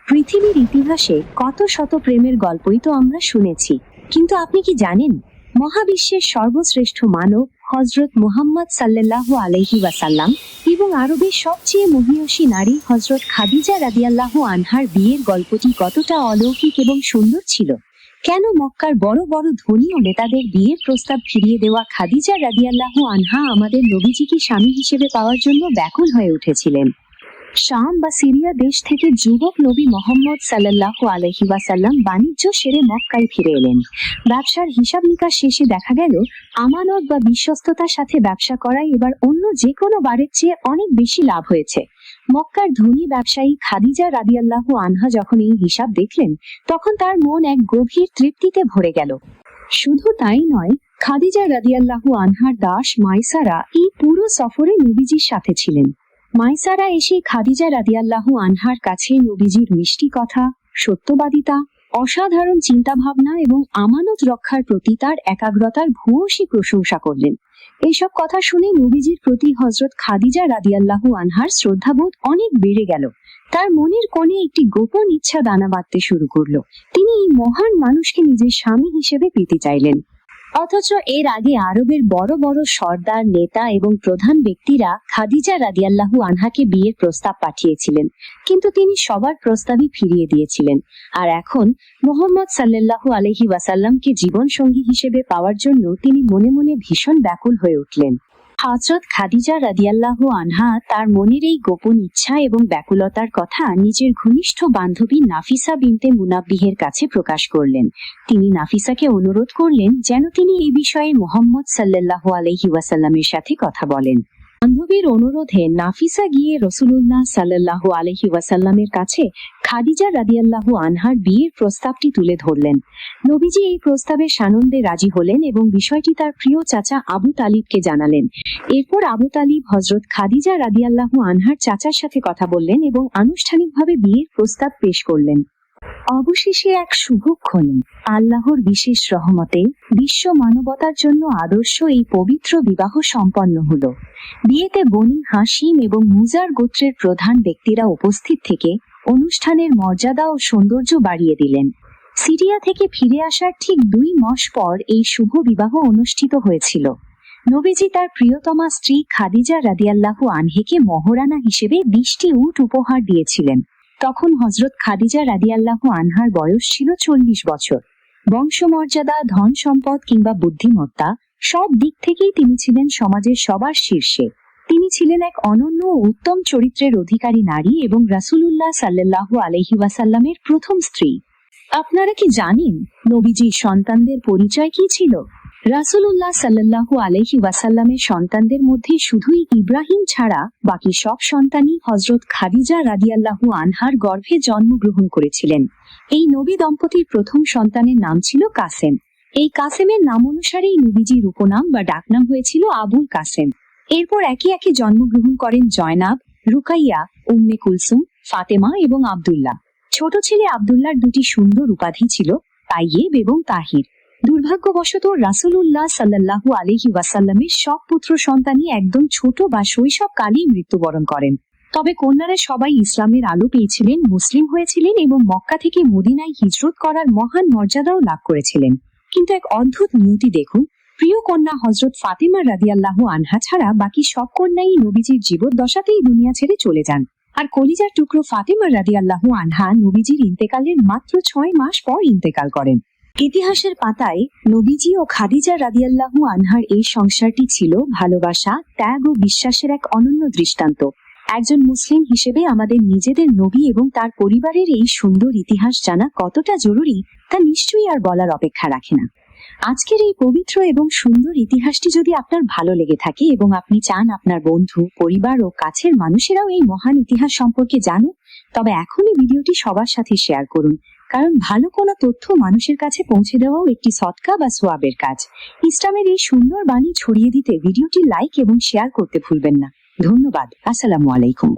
পৃথিবীর ইতিহাসে কত শত প্রেমের গল্পই তো আমরা শুনেছি, কিন্তু আপনি কি জানেন মহাবিশ্বের সর্বশ্রেষ্ঠ মানব হযরত মুহাম্মদ সাল্লাল্লাহু আলাইহি ওয়াসাল্লাম এবং আরবের সবচেয়ে মহিয়সী নারী হযরত খাদিজা রাদিয়াল্লাহু আনহার বিয়ের গল্পটি কতটা অলৌকিক এবং সুন্দর ছিল? কেন মক্কার বড় বড় ধনী ও নেতাদের বিয়ের প্রস্তাব ফিরিয়ে দেওয়া খাদিজা রাদিয়াল্লাহু আনহা আমাদের নবীজিকে স্বামী হিসেবে পাওয়ার জন্য ব্যাকুল হয়ে উঠেছিলেন? শাম বা সিরিয়া দেশ থেকে যুবক নবী মোহাম্মদ সাল্লাল্লাহু আলাইহি ওয়াসাল্লাম বাণিজ্য সেরে মক্কায় ফিরে এলেন। ব্যবসার হিসাব নিকাশ শেষে দেখা গেল আমানত বা বিশ্বস্ততার সাথে ব্যবসা করাই এবার অন্য যে কোনো বারের চেয়ে অনেক বেশি লাভ হয়েছে। মক্কার ধনী ব্যবসায়ী খাদিজা রাদিয়াল্লাহু আনহা যখন এই হিসাব দেখলেন, তখন তার মন এক গভীর তৃপ্তিতে ভরে গেল। শুধু তাই নয়, খাদিজা রাদিয়াল্লাহু আনহার দাস মাইসারা এই পুরো সফরে নবীজির সাথে ছিলেন। মাইসারা এসে খাদিজা রাদিয়াল্লাহু আনহার কাছে নবীজির মিষ্টি কথা, সত্যবাদিতা, অসাধারণ চিন্তাভাবনা এবং আমানত রক্ষার প্রতি তার একাগ্রতার ভূয়সী প্রশংসা করলেন। এইসব কথা শুনে নবীজির প্রতি হযরত খাদিজা রাদিয়াল্লাহু আনহার শ্রদ্ধাবোধ অনেক বেড়ে গেল। তার মনের কোণে একটি গোপন ইচ্ছা দানা বাঁধতে শুরু করলো। তিনি এই মহান মানুষকে নিজের স্বামী হিসেবে পেতে চাইলেন। অথচ এর আগে আরবের বড় বড় সর্দার, নেতা এবং প্রধান ব্যক্তিরা খাদিজা রাদিয়াল্লাহু আনহাকে বিয়ের প্রস্তাব পাঠিয়েছিলেন, কিন্তু তিনি সবার প্রস্তাবই ফিরিয়ে দিয়েছিলেন। আর এখন মুহাম্মদ সাল্লাল্লাহু আলাইহি ওয়াসাল্লামকে জীবন সঙ্গী হিসেবে পাওয়ার জন্য তিনি মনে মনে ভীষণ ব্যাকুল হয়ে উঠলেন। হযরত খাদিজা রাদিয়াল্লাহু আনহা তার মনের এই গোপন ইচ্ছা এবং ব্যাকুলতার কথা নিজের ঘনিষ্ঠ বান্ধবী নাফিসা বিনতে মুনাব্বিহের কাছে প্রকাশ করলেন। তিনি নাফিসাকে অনুরোধ করলেন যেন তিনি এই বিষয়ে মুহাম্মদ সাল্লাল্লাহু আলাইহি ওয়াসাল্লামের সাথে কথা বলেন। বান্ধবীর অনুরোধে নাফিসা গিয়ে রাসূলুল্লাহ সাল্লাল্লাহু আলাইহি ওয়াসাল্লামের কাছে খাদিজা রাদিয়াল্লাহু আনহার বিয়ের প্রস্তাবটি তুলে ধরলেন। নবীজি এই প্রস্তাবে সানন্দে রাজি হলেন এবং বিষয়টি তার প্রিয় চাচা আবু তালিবকে জানালেন। এরপর আবু তালিব হযরত খাদিজা রাদিয়াল্লাহু আনহার চাচার সাথে কথা বললেন এবং আনুষ্ঠানিকভাবে বিয়ের প্রস্তাব পেশ করলেন। অবশেষে এক শুভক্ষণে আল্লাহর বিশেষ রহমতে বিশ্ব মানবতার জন্য আদর্শ এই পবিত্র বিবাহ সম্পন্ন হলো। বিয়েতে বনি হাশিম এবং মুজার গোত্রের প্রধান ব্যক্তিরা উপস্থিত থেকে অনুষ্ঠানের মর্যাদা ও সৌন্দর্য বাড়িয়ে দিলেন। সিরিয়া থেকে ফিরে আসার ঠিক 2 মাস পর এই শুভ বিবাহ অনুষ্ঠিত হয়েছিল। নবীজি তার প্রিয়তমা স্ত্রী খাদিজা রাদিয়াল্লাহু আনহাকে মহারানা হিসেবে 20টি উট উপহার দিয়েছিলেন। তখন হযরত খাদিজা রাদিয়াল্লাহু আনহার বয়স ছিল 40 বছর। বংশমর্যাদা, ধন সম্পদ কিংবা বুদ্ধিমত্তা সব দিক থেকেই তিনি ছিলেন সমাজের সবার শীর্ষে। তিনি ছিলেন এক অনন্য ও উত্তম চরিত্রের অধিকারী নারী এবং রাসূলুল্লাহ সাল্লাল্লাহু আলাইহি ওয়াসাল্লামের প্রথম স্ত্রী। আপনারা কি জানেন নবীজির সন্তানদের পরিচয় কি ছিল? রাসূলুল্লাহ সাল্লাল্লাহু আলাইহি ওয়াসাল্লামের সন্তানদের মধ্যে শুধুই ইব্রাহিম ছাড়া বাকি সব সন্তানই হযরত খাদিজা রাদিয়াল্লাহু আনহার গর্ভে জন্মগ্রহণ করেছিলেন। এই নবী দম্পতির প্রথম সন্তানের নাম ছিল কাসেম। এই কাসেমের নাম অনুসারেই নবীজির উপনাম বা ডাকনাম হয়েছিল আবুল কাসেম। এরপর একে একে জন্মগ্রহণ করেন জয়নাব, রুকাইয়া, উম্মে কুলসুম, ফাতেমা এবং আব্দুল্লাহ। ছোট ছেলে আব্দুল্লাহর 2টি সুন্দর উপাধি ছিল, তাইয়েব এবং তাহির। দুর্ভাগ্যবশত রাসূলুল্লাহ সাল্লাল্লাহু আলাইহি ওয়াসাল্লামের সব পুত্র সন্তানই একদম ছোট বা শৈশবকালেই মৃত্যুবরণ করেন। তবে কন্যারা সবাই ইসলামের আলো পেয়েছিলেন, মুসলিম হয়েছিলেন এবং মক্কা থেকে মদিনায় হিজরত করার মহান মর্যাদাও লাভ করেছিলেন। কিন্তু এক অদ্ভুত নিয়তি দেখুন, প্রিয় কন্যা হযরত ফাতেমা রাদিয়াল্লাহু আনহা ছাড়া বাকি সব কন্যাই নবীজির জীবদ্দশাতেই দুনিয়া ছেড়ে চলে যান। আর কলিজার টুকরো ফাতেমা রাদিয়াল্লাহু আনহা নবীজির ইন্তেকালের মাত্র 6 মাস পর ইন্তেকাল করেন। ইতিহাসের পাতায় নবীজি ও খাদিজা রাদিয়াল্লাহু আনহার এই সংসারটি ছিল ভালোবাসা, ত্যাগ ও বিশ্বাসের এক অনন্য দৃষ্টান্ত। একজন মুসলিম হিসেবে আমাদের নিজেদের নবী এবং তার পরিবারের এই সুন্দর ইতিহাস জানা কতটা জরুরি তা নিশ্চয়ই আর বলার অপেক্ষা রাখে না। আজকের এই পবিত্র এবং সুন্দর ইতিহাসটি যদি আপনার ভালো লেগে থাকে এবং আপনি চান আপনার বন্ধু, পরিবার ও কাছের মানুষেরাও এই মহান ইতিহাস সম্পর্কে জানুক, তবে এখনই ভিডিওটি সবার সাথে শেয়ার করুন, কারণ ভালো কোনো তথ্য মানুষের কাছে পৌঁছে দেওয়াও একটি সদকা বা সোয়াবের কাজ। ইসলামের এই সুন্দর বাণী ছড়িয়ে দিতে ভিডিওটি লাইক এবং শেয়ার করতে ভুলবেন না। ধন্যবাদ। আসসালামু আলাইকুম।